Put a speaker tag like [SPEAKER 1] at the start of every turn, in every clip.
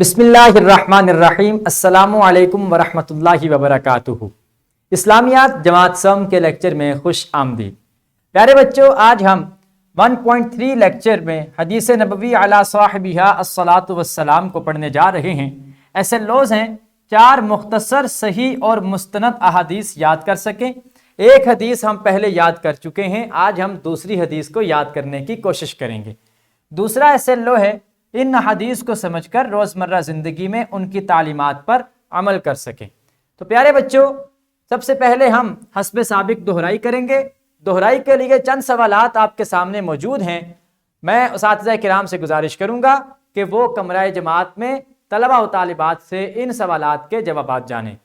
[SPEAKER 1] بسم اللہ الرحمن الرحیم۔ السلام علیکم ورحمۃ اللہ وبرکاتہ۔ اسلامیات جماعت سم کے لیکچر میں خوش آمدید۔ پیارے بچوں، آج ہم 1.3 لیکچر میں حدیث نبوی علی صاحبہا الصلاۃ والسلام کو پڑھنے جا رہے ہیں۔ ایسے لوز ہیں 4 مختصر صحیح اور مستند احادیث یاد کر سکیں۔ ایک حدیث ہم پہلے یاد کر چکے ہیں، آج ہم دوسری حدیث کو یاد کرنے کی کوشش کریں گے۔ دوسرا ایسے لو ہے ان حدیث کو سمجھ کر روزمرہ زندگی میں ان کی تعلیمات پر عمل کر سکیں۔ تو پیارے بچوں، سب سے پہلے ہم حسب سابق دہرائی کریں گے۔ دہرائی کے لیے چند سوالات آپ کے سامنے موجود ہیں۔ میں اساتذہ کرام سے گزارش کروں گا کہ وہ کمرہ جماعت میں طلبہ و طالبات سے ان سوالات کے جوابات جانیں۔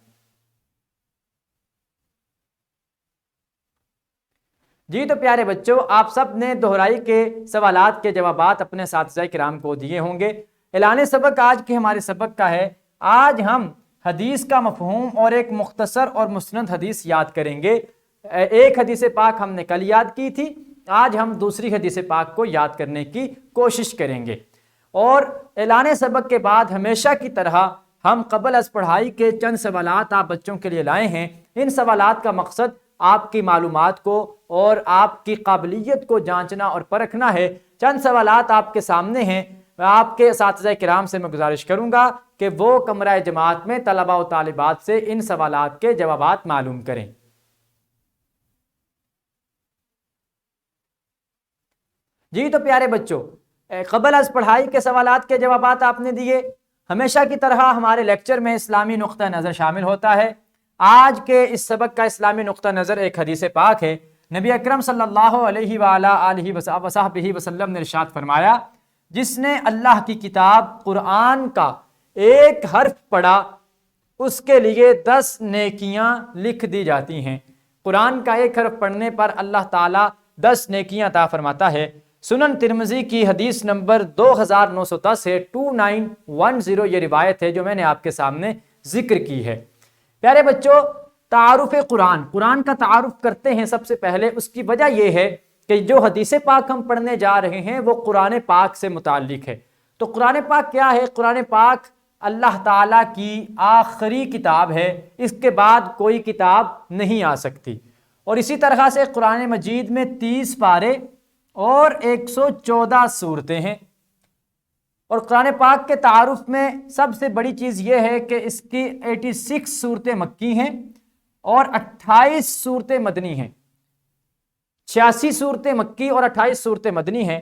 [SPEAKER 1] جی تو پیارے بچوں، آپ سب نے دہرائی کے سوالات کے جوابات اپنے اساتذہ کرام کو دیے ہوں گے۔ اعلان سبق آج کے ہمارے سبق کا ہے، آج ہم حدیث کا مفہوم اور ایک مختصر اور مستند حدیث یاد کریں گے۔ ایک حدیث پاک ہم نے کل یاد کی تھی، آج ہم دوسری حدیث پاک کو یاد کرنے کی کوشش کریں گے۔ اور اعلان سبق کے بعد ہمیشہ کی طرح ہم قبل از پڑھائی کے چند سوالات آپ بچوں کے لیے لائے ہیں۔ ان سوالات کا مقصد آپ کی معلومات کو اور آپ کی قابلیت کو جانچنا اور پرکھنا ہے۔ چند سوالات آپ کے سامنے ہیں، آپ کے اساتذہ کرام سے میں گزارش کروں گا کہ وہ کمرہ جماعت میں طلبہ و طالبات سے ان سوالات کے جوابات معلوم کریں۔ جی تو پیارے بچوں، قبل از پڑھائی کے سوالات کے جوابات آپ نے دیے۔ ہمیشہ کی طرح ہمارے لیکچر میں اسلامی نقطہ نظر شامل ہوتا ہے۔ آج کے اس سبق کا اسلامی نقطہ نظر ایک حدیث پاک ہے۔ نبی اکرم صلی اللہ علیہ وآلہ وصحبہ وسلم نے ارشاد فرمایا، جس نے اللہ کی کتاب قرآن کا ایک حرف پڑھا اس کے لیے 10 نیکیاں لکھ دی جاتی ہیں۔ قرآن کا ایک حرف پڑھنے پر اللہ تعالیٰ 10 نیکیاں عطا فرماتا ہے۔ سنن ترمذی کی حدیث نمبر 2910 ہے، 2910 یہ روایت ہے جو میں نے آپ کے سامنے ذکر کی ہے۔ پیارے بچوں، تعارف قرآن کا تعارف کرتے ہیں۔ سب سے پہلے اس کی وجہ یہ ہے کہ جو حدیث پاک ہم پڑھنے جا رہے ہیں وہ قرآن پاک سے متعلق ہے۔ تو قرآن پاک کیا ہے؟ قرآن پاک اللہ تعالیٰ کی آخری کتاب ہے، اس کے بعد کوئی کتاب نہیں آ سکتی۔ اور اسی طرح سے قرآن مجید میں 30 پارے اور 114 سورتیں ہیں۔ اور قرآن پاک کے تعارف میں سب سے بڑی چیز یہ ہے کہ اس کی 86 صورتیں مکی ہیں اور 28 صورتیں مدنی ہیں۔ 86 صورتیں مکی اور 28 صورتیں مدنی ہیں۔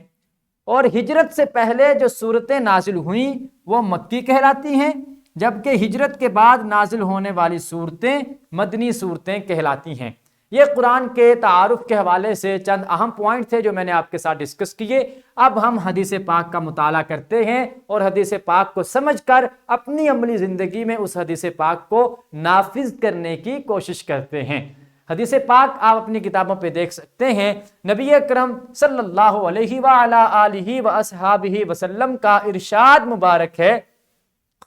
[SPEAKER 1] اور ہجرت سے پہلے جو صورتیں نازل ہوئیں وہ مکی کہلاتی ہیں، جبکہ ہجرت کے بعد نازل ہونے والی صورتیں مدنی صورتیں کہلاتی ہیں۔ یہ قرآن کے تعارف کے حوالے سے چند اہم پوائنٹ تھے جو میں نے آپ کے ساتھ ڈسکس کیے۔ اب ہم حدیث پاک کا مطالعہ کرتے ہیں اور حدیث پاک کو سمجھ کر اپنی عملی زندگی میں اس حدیث پاک کو نافذ کرنے کی کوشش کرتے ہیں۔ حدیث پاک آپ اپنی کتابوں پہ دیکھ سکتے ہیں۔ نبی اکرم صلی اللہ علیہ وآلہ آلہ وصحبہ وسلم کا ارشاد مبارک ہے،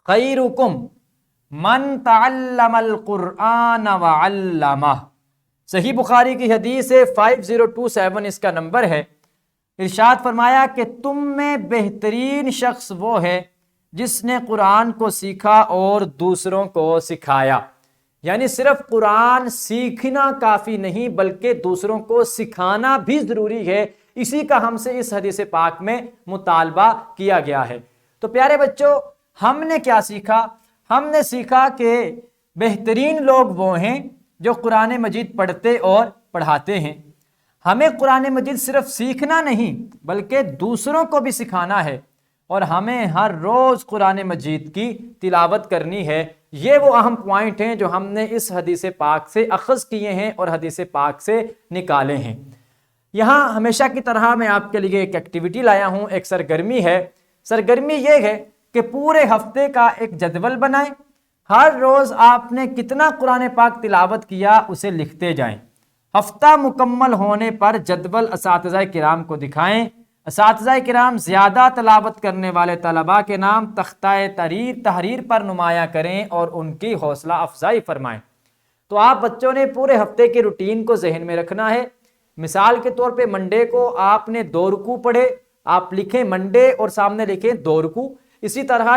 [SPEAKER 1] خیرکم من تعلم القرآن وعلمہ۔ صحیح بخاری کی حدیث ہے، 5027 اس کا نمبر ہے۔ ارشاد فرمایا کہ تم میں بہترین شخص وہ ہے جس نے قرآن کو سیکھا اور دوسروں کو سکھایا۔ یعنی صرف قرآن سیکھنا کافی نہیں بلکہ دوسروں کو سکھانا بھی ضروری ہے۔ اسی کا ہم سے اس حدیث پاک میں مطالبہ کیا گیا ہے۔ تو پیارے بچوں، ہم نے کیا سیکھا؟ ہم نے سیکھا کہ بہترین لوگ وہ ہیں جو قرآن مجید پڑھتے اور پڑھاتے ہیں۔ ہمیں قرآن مجید صرف سیکھنا نہیں بلکہ دوسروں کو بھی سکھانا ہے، اور ہمیں ہر روز قرآن مجید کی تلاوت کرنی ہے۔ یہ وہ اہم پوائنٹ ہیں جو ہم نے اس حدیث پاک سے اخذ کیے ہیں اور حدیث پاک سے نکالے ہیں۔ یہاں ہمیشہ کی طرح میں آپ کے لیے ایک ایکٹیویٹی لایا ہوں، ایک سرگرمی ہے۔ سرگرمی یہ ہے کہ پورے ہفتے کا ایک جدول بنائیں۔ ہر روز آپ نے کتنا قرآن پاک تلاوت کیا اسے لکھتے جائیں۔ ہفتہ مکمل ہونے پر جدول اساتذہ کرام کو دکھائیں۔ اساتذہ کرام زیادہ تلاوت کرنے والے طلباء کے نام تختہ تحریر پر نمایاں کریں اور ان کی حوصلہ افزائی فرمائیں۔ تو آپ بچوں نے پورے ہفتے کی روٹین کو ذہن میں رکھنا ہے۔ مثال کے طور پہ منڈے کو آپ نے 2 رکوع پڑھے، آپ لکھیں منڈے اور سامنے لکھیں 2 رکوع۔ اسی طرح